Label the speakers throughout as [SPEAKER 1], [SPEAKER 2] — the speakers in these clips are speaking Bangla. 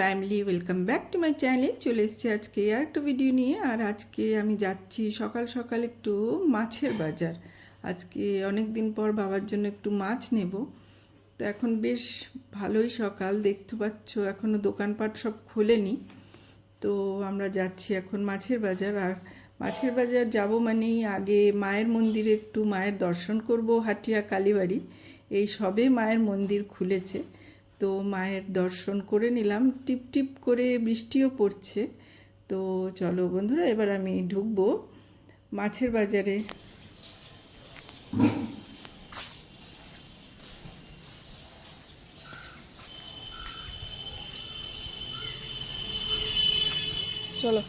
[SPEAKER 1] Family, welcome back to my channel. চলে এসেছি আজকে আর একটা ভিডিও নিয়ে। আর আজকে আমি যাচ্ছি সকাল সকাল একটু মাছের বাজার। আজকে অনেক দিন পর বাবার জন্য একটু মাছ নেব। তো এখন বেশ ভালোই সকাল, দেখতে পাচ্ছ এখনও দোকানপাট সব খোলেনি। তো আমরা যাচ্ছি এখন মাছের বাজার। আর মাছের বাজার যাব মানেই আগে মায়ের মন্দিরে একটু মায়ের দর্শন করব। হাটিয়া কালীবাড়ি এই সবে মায়ের মন্দির খুলেছে, তো মায়ের দর্শন করে নিলাম। টিপ টিপ করে বৃষ্টিও পড়ছে। তো চলো বন্ধুরা, এবার আমি ঢুকবো মাছের বাজারে। চলো।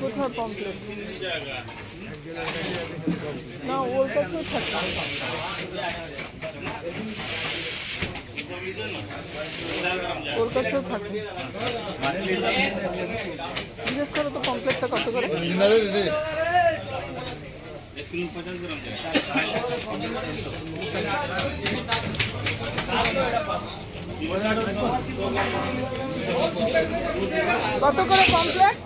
[SPEAKER 1] কোথায় পমপ্লেট? না, ওর কাছেও থাকে। ওর কাছেও থাকে। জিজ্ঞেস করো তো পমপ্লেটটা কত করে। কত করে পমপ্লেট?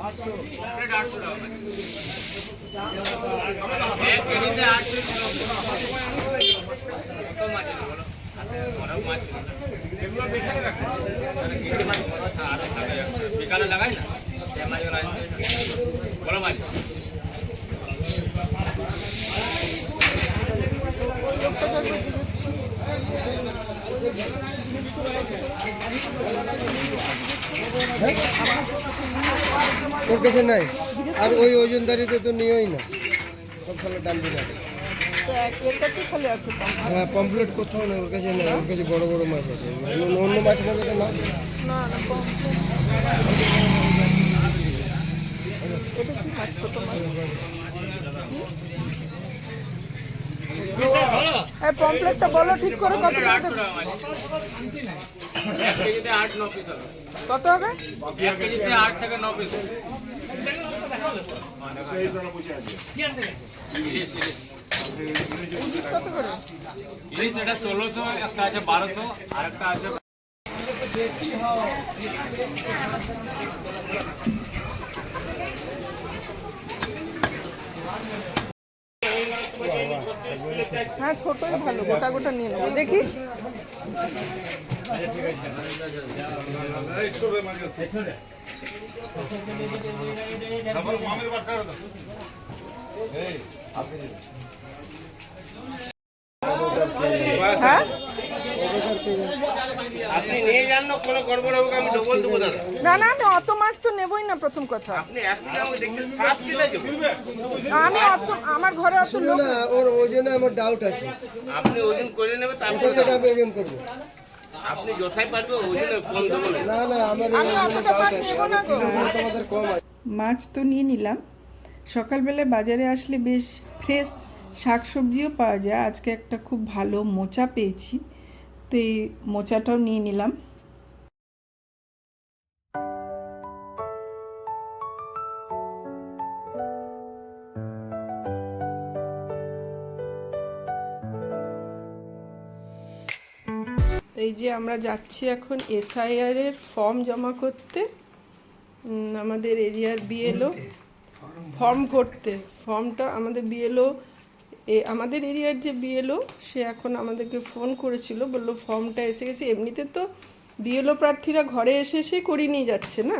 [SPEAKER 2] বিকালে লাগাই না বড় মাছ।
[SPEAKER 3] তোর কাছে নাই? আর ওই ওজনদারিতে তো নিয়েই না, সব ফলে ডাল দিলা।
[SPEAKER 1] এর কাছে খালি আছে
[SPEAKER 3] হ্যাঁ, পমপ্লেট কোথাও নেই, ওর কাছে নেই। ওর কাছে বড় বড় মাছ আছে, অন্য মাছ নেবে তো না।
[SPEAKER 1] না না, পমপ্লেট। এটা কি মাছ? ছোট মাছ। পমপ্লেটটা বলো ঠিক করে কত করে দেবে? কত হবে?
[SPEAKER 2] 1 কেজিতে 8 থেকে 9 পিস।
[SPEAKER 1] ইলিশ কত করে?
[SPEAKER 2] ইলিশ এটা 1600, একটা আছে 1200, আর একটা আছে।
[SPEAKER 1] হ্যাঁ, ছোটই ভালো, গোটা গোটা নিয়ে নেবো। দেখি হ্যাঁ,
[SPEAKER 2] আপনি নিয়ে যান না, কোনো গড়বড় হবে আমি ডবল দেবো দাদা।
[SPEAKER 1] না না, আমি অত মাছ তো নেবই না। প্রথম কথা,
[SPEAKER 2] আপনি 1 কিলো আমাকে দেখতে 7 কিলো যাবে।
[SPEAKER 1] আমি অত, আমার ঘরে অত লোক
[SPEAKER 3] না, ওর ওজনে আমার ডাউট আছে।
[SPEAKER 2] আপনি ওজন করে নেবে, তারপর
[SPEAKER 3] কতটা আমি ওজন করবো?
[SPEAKER 2] আপনি যথাই পারবে ওজনে কম দেবো না।
[SPEAKER 3] না না, আমার
[SPEAKER 1] আমি অতটা মাছ নেবো না গো।
[SPEAKER 3] তোমাদের কম আছে।
[SPEAKER 1] মাছ তো নিয়ে নিলাম। সকালবেলায় বাজারে আসলে বেশ ফ্রেশ শাকসবজিও পাওয়া যায়। আজকে একটা খুব ভালো মোচা পেয়েছি, তো এই মোচাটাও নিয়ে নিলাম। এই যে আমরা যাচ্ছি এখন SIR এর ফর্ম জমা করতে। আমাদের এরিয়ার BLO ফর্ম করতে, ফর্মটা আমাদের BLO, আমাদের এরিয়ার যে BLO সে এখন আমাদেরকে ফোন করেছিল, বললো ফর্মটা এসে গেছে। এমনিতে তো BLO প্রার্থীরা ঘরে এসে এসে করিয়ে নিয়ে যাচ্ছে না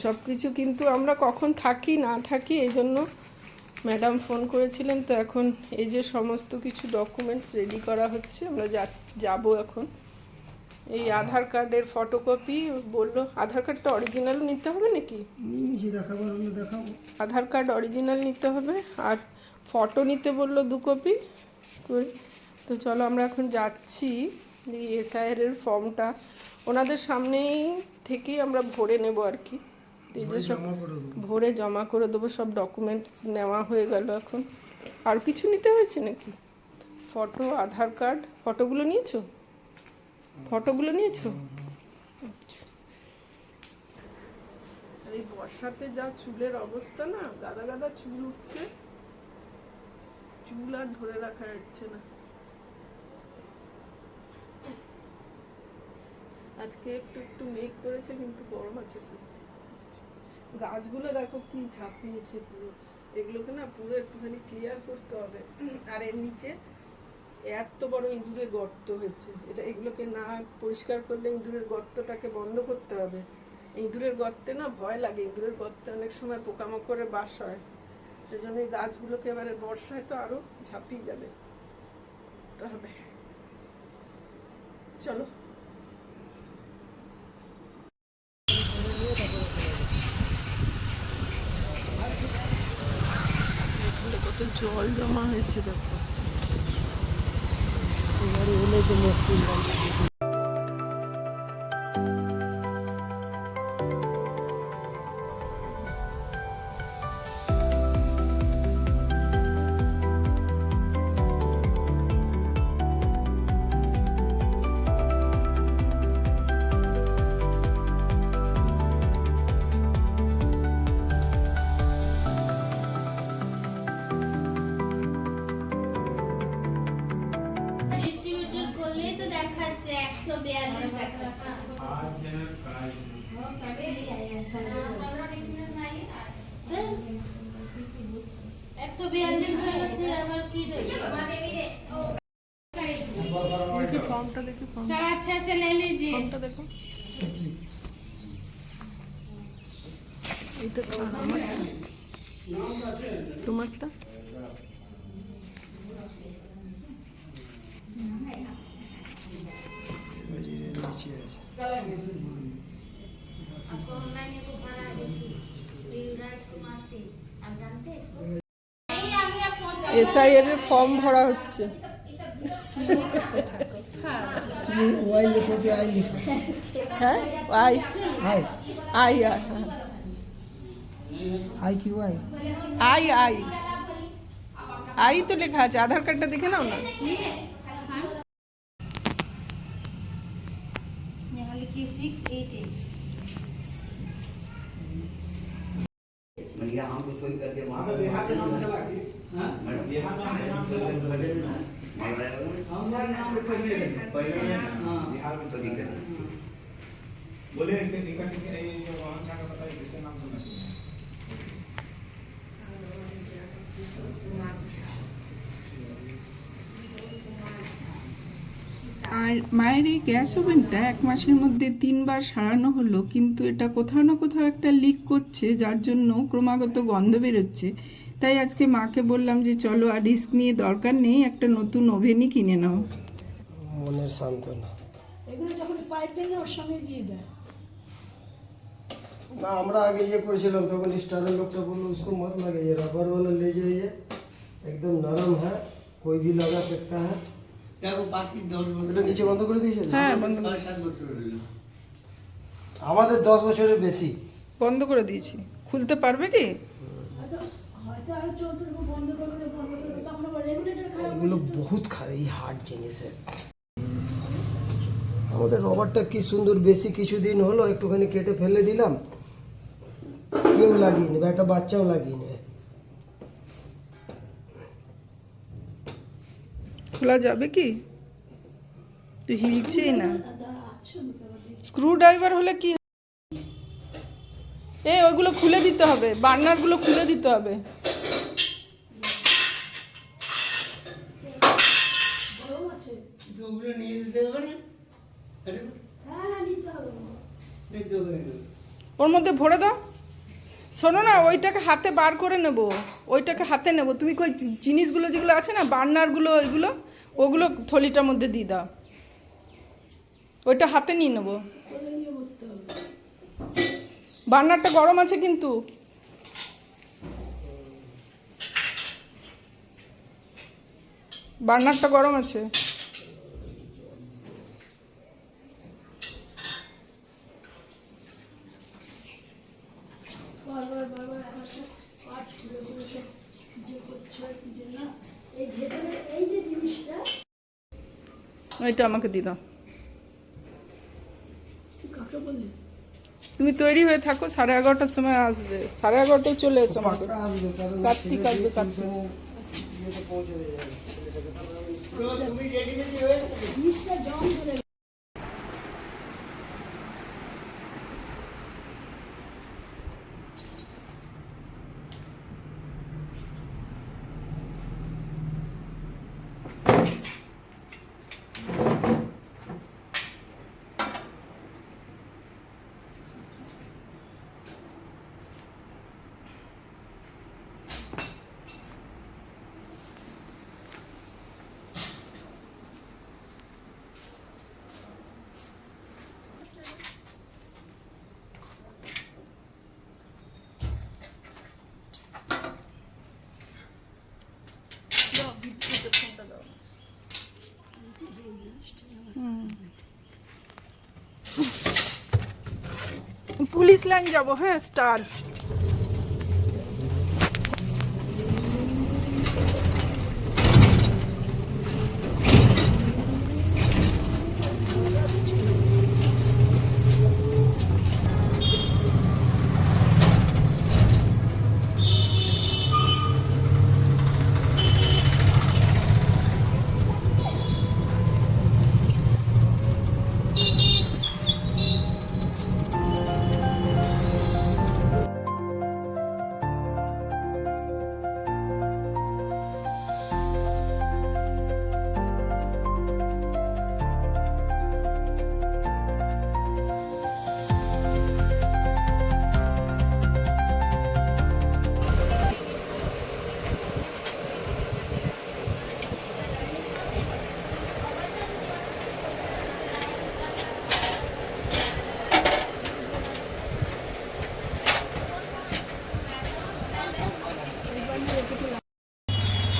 [SPEAKER 1] সব কিছু, কিন্তু আমরা কখন থাকি না থাকি, এই জন্য ম্যাডাম ফোন করেছিলেন। তো এখন এই যে সমস্ত কিছু ডকুমেন্টস রেডি করা হচ্ছে, আমরা যাব এখন। এই আধার কার্ডের ফটোকপি বললো। আধার কার্ডটা অরিজিনাল নিতে হবে নাকি? আধার কার্ড অরিজিনাল নিতে হবে, আর ফটো নিতে বললো 2 কপি করে। তো চলো আমরা এখন যাচ্ছি। এই SIR এর ফর্মটা ওনাদের সামনেই থেকেই আমরা ভরে নেব আর কি। এই যে সব ভরে জমা করে দেবো, সব ডকুমেন্টস নেওয়া হয়ে গেল। এখন আর কিছু নিতে হয়েছে নাকি? ফটো, আধার কার্ড, ফটোগুলো নিয়েছো? ফটোগুলো নিয়েছো?
[SPEAKER 4] এই বর্ষাতে যা চুলের অবস্থা না, গাদা গাদা চুল উঠছে, চুল আর ধরে রাখা যাচ্ছে না। আজকে একটু একটু মেঘ করেছে কিন্তু গরম আছে খুব। গাছগুলো দেখো কি ঝাঁপিয়েছে পুরো, এগুলোকে না পুরো একটুখানি ক্লিয়ার করতে হবে। আর এর নিচে এত বড় ইঁদুরের গর্ত হয়েছে, এগুলোকে না পরিষ্কার করলে ইঁদুরের গর্তটাকে বন্ধ করতে হবে। ইঁদুরের গর্তে না ভয় লাগে, ইঁদুরের গর্তে অনেক সময় পোকামাকড়ের বাস হয়, সেজন্য এই গাছগুলোকে এবারে বর্ষায় তো আরো ঝাঁপিয়ে যাবে। তবে চলো, কত জল জমা হয়েছে দেখো।
[SPEAKER 3] এবারে হলে তো মুশকিল।
[SPEAKER 5] ডিস্ট্রিবিউটর করলেই তো দেখাচ্ছে 142 দেখাচ্ছে। 142 হয়ে গেছে, আবার কি
[SPEAKER 4] দেখি ফর্মটা, দেখি ফর্ম,
[SPEAKER 5] सब अच्छा से ले लीजिए।
[SPEAKER 4] ফর্মটা দেখো। এটা তোমারটা এসআইআর এর ফর্ম ভরা হচ্ছে।
[SPEAKER 3] তুমি ওয়াই লিখো কি আই লিখো?
[SPEAKER 4] হ্যাঁ, আই
[SPEAKER 3] আই
[SPEAKER 4] আই আই হ্যাঁ।
[SPEAKER 3] আই কি ওয়াই?
[SPEAKER 4] আই আই আই তো লেখা আছে, আধার কার্ডটা দেখে নাও না।
[SPEAKER 5] यहाँ लिखिए 688।
[SPEAKER 6] मैंने हम उसको ही करके वहाँ पे बिहार में नाम चला के हाँ बिहार में नाम चला के हम नाम पे पहले हाँ बिहार में तो दिक्कत बोले कि निकट के ये जो वहाँ का बताइए किसका नाम सुना
[SPEAKER 1] আর মায়ের এই গ্যাস ওভেনটা 1 মাসের মধ্যে 3 বার সারানো হলো, কিন্তু এটা কোথাও না কোথাও একটা লিক করছে, যার জন্য ক্রমাগত গন্ধ বেরোচ্ছে। তাই আজকে মাকে বললাম যে চলো, আর রিস্ক নিয়ে দরকার নেই, একটা নতুন ওভেনই কিনে নাও।
[SPEAKER 3] মনের সান্ত্বনা।
[SPEAKER 7] এগুলো যখন পাইপ এনে ওর সঙ্গে দিয়ে দেয়।
[SPEAKER 3] না আমরা আগে ইয়ে করেছিলাম তখন স্টারের লোকটা বললো उसको मत लगे, ये रबर वाला ले जाइए, एकदम नरम है, कोई भी लगा सकता है।
[SPEAKER 6] देखो बाकी 10
[SPEAKER 3] এটা নিচে বন্ধ করে দিয়েছে?
[SPEAKER 4] হ্যাঁ, বন্ধ
[SPEAKER 6] 7 বছর হলো
[SPEAKER 3] আমাদের 10 বছরের বেশি।
[SPEAKER 4] বন্ধ করে দিয়েছি। খুলতে পারবে কি?
[SPEAKER 7] হয়তো আরো চলতে বন্ধ করবে তখন আবার রেগুলেটর খারাপ।
[SPEAKER 3] এগুলো বহুত খারাপ, এই হার্ড জিনিসের। আমাদের রবারটা কি সুন্দর, বেশি কিছুদিন হলো একটুখানি কেটে ফেলে দিলাম, কেউ লাগিয়ে নেবে, একটা বাচ্চাও লাগিয়ে নেবে।
[SPEAKER 4] খোলা যাবে কি? তো হিলছেই না। স্ক্রু ড্রাইভার হলে কি, ওইগুলো খুলে দিতে হবে, বার্নারগুলো খুলে দিতে হবে।
[SPEAKER 6] ওগুলো নিয়ে দিতে হবে না?
[SPEAKER 7] হ্যাঁ নিতে হবে।
[SPEAKER 6] নিতে হবে না।
[SPEAKER 4] ওর মধ্যে ভরে দাও। শোনো না, ওইটাকে হাতে বার করে নেব, ওইটাকে হাতে নেব। তুমি কই জিনিসগুলো যেগুলো আছে না, বার্নারগুলো, ওগুলো থলিটার মধ্যে দিয়ে দাও। ওইটা হাতে নিয়ে নেব। বার্নারটা গরম আছে কিন্তু। বার্নারটা গরম আছে। ওইটা আমাকে দিয়ে দাও।
[SPEAKER 1] তুমি তৈরি হয়ে থাকো, 11:30টার সময় আসবে, 11:30টায় চলে এসো আমাকে।
[SPEAKER 3] পাক্কা আসবে, কারণ
[SPEAKER 1] কার্তিক
[SPEAKER 3] ছেলে
[SPEAKER 1] আসবে,
[SPEAKER 3] যে
[SPEAKER 1] কার্তিক।
[SPEAKER 3] টিউশনে ইয়েতে পৌঁছে দিয়ে যাবে ছেলেটাকে, তারপরে আমি
[SPEAKER 7] জিনিসটা জং ধরে
[SPEAKER 1] পুলিশ লাইন যাব, হ্যাঁ স্টার।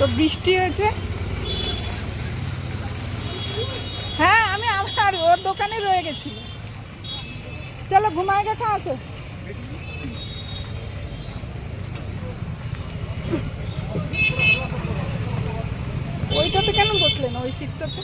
[SPEAKER 1] তো বৃষ্টি হয়েছে। হ্যাঁ, আমি আমার ওর দোকানে রয়ে গেছি। চলো ঘুমাएगा कहाँ से? ওইটাতে কেন বসলেন, ওই সিটটাতে?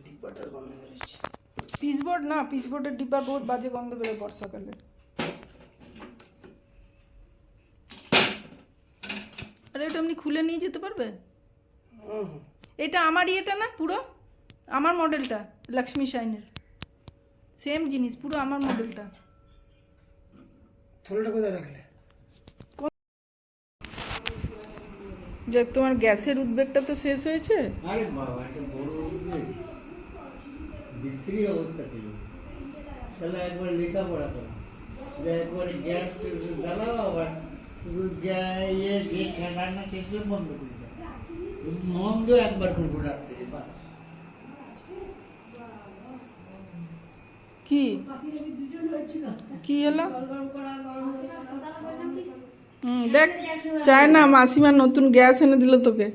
[SPEAKER 3] ডিব্বাটার গন্ধ বেরোচ্ছে।
[SPEAKER 1] পিচবোর্ড না, পিচবোর্ডের ডিব্বা বহুত বাজে গন্ধ বেরোয় বর্ষাকালে। আরে এটা আপনি খুলে নিয়ে যেতে পারবে? এটা আমার ইয়েটা না, পুরো আমার মডেলটা, লক্ষ্মী শাইনের সেম জিনিস, পুরো আমার মডেলটা।
[SPEAKER 3] থলেটা কোথায় রাখলে?
[SPEAKER 1] যে তোমার গ্যাসের উদ্বেগটা তো শেষ হয়েছে।
[SPEAKER 8] আরে বাবা, একটা বড় উদ্বেগ, বিশ্রী অবস্থা ছিল। ছেলে একবার লেখাপড়া করে, যে একবারে গ্যাস জ্বালাও, আবার শুধু রান্না শেষে বন্ধ করে দেয়, মন্দ একবার করবো রাত্রে।
[SPEAKER 1] কি কি হলো? দেখ, চায় না মাসিমা নতুন গ্যাস এনে দিল তোকে।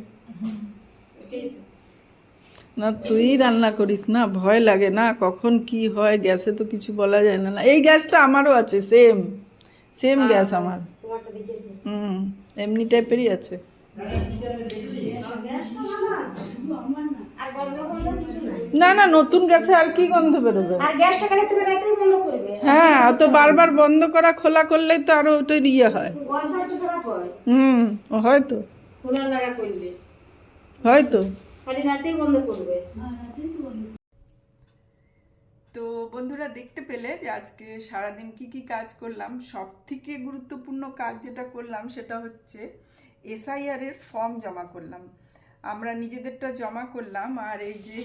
[SPEAKER 1] না তুই রান্না করিস না, ভয় লাগে না, কখন কি হয় গ্যাসে তো কিছু বলা যায় না। এই গ্যাসটা আমারও আছে, সেম সেম গ্যাস আমার। এমনি টাইপেরই আছে। না না, নতুন গ্যাসে আর কি গন্ধ বেরোবে?
[SPEAKER 9] আর গ্যাসটা খালি তুমি রাতেই বন্ধ করবে।
[SPEAKER 1] হ্যাঁ, তো বারবার বন্ধ করা খোলা করলেই তো আরো ওটা ইয়ে হয়।
[SPEAKER 9] ওয়াশারটা খারাপ হয়,
[SPEAKER 1] হয়তো
[SPEAKER 9] খোলা লাগা করলে
[SPEAKER 1] হয়তো।
[SPEAKER 9] খালি রাতেই বন্ধ করবে।
[SPEAKER 1] তো বন্ধুরা দেখতে পেলে যে আজকে সারাদিন কি কি কাজ করলাম। সব থেকে গুরুত্বপূর্ণ কাজ যেটা করলাম সেটা হচ্ছে এসআইআর এর ফর্ম জমা করলাম। আমরা নিজেদেরটা জমা করলাম, আর এই যে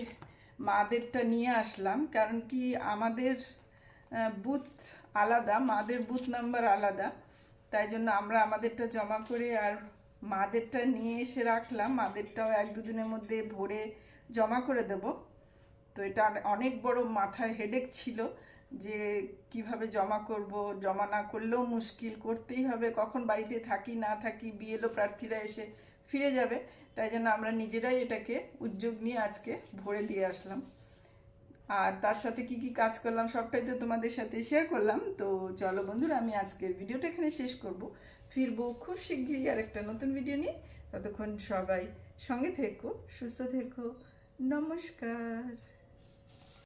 [SPEAKER 1] মাদেরটা নিয়ে আসলাম, কারণ কি আমাদের বুথ আলাদা, মাদের বুথ নাম্বার আলাদা, তাই জন্য আমরা আমাদেরটা জমা করে আর মাদেরটা নিয়ে এসে রাখলাম। মাদেরটাও 1-2 দিনের মধ্যে ভরে জমা করে দেব। তো এটা অনেক বড় মাথায় হেডেক ছিল যে কিভাবে জমা করব, জমা না করলেও মুশকিল, করতেই হবে, কখন বাড়িতে থাকি না থাকি, বিএলও প্রার্থীরা এসে ফিরে যাবে, তাই জন্য আমরা নিজেরাই এটাকে উদ্যোগ নিয়ে আজকে ভরে দিয়ে আসলাম। আর তার সাথে কি কি কাজ করলাম সবটাই তো তোমাদের সাথে শেয়ার করলাম। তো চলো বন্ধুরা, আমি আজকের ভিডিওটা এখানে শেষ করব, ফিরবো খুব শিগগিরই আর একটা নতুন ভিডিও নিয়ে। ততক্ষণ সবাই সঙ্গে থেকো, সুস্থ থেকো, নমস্কার।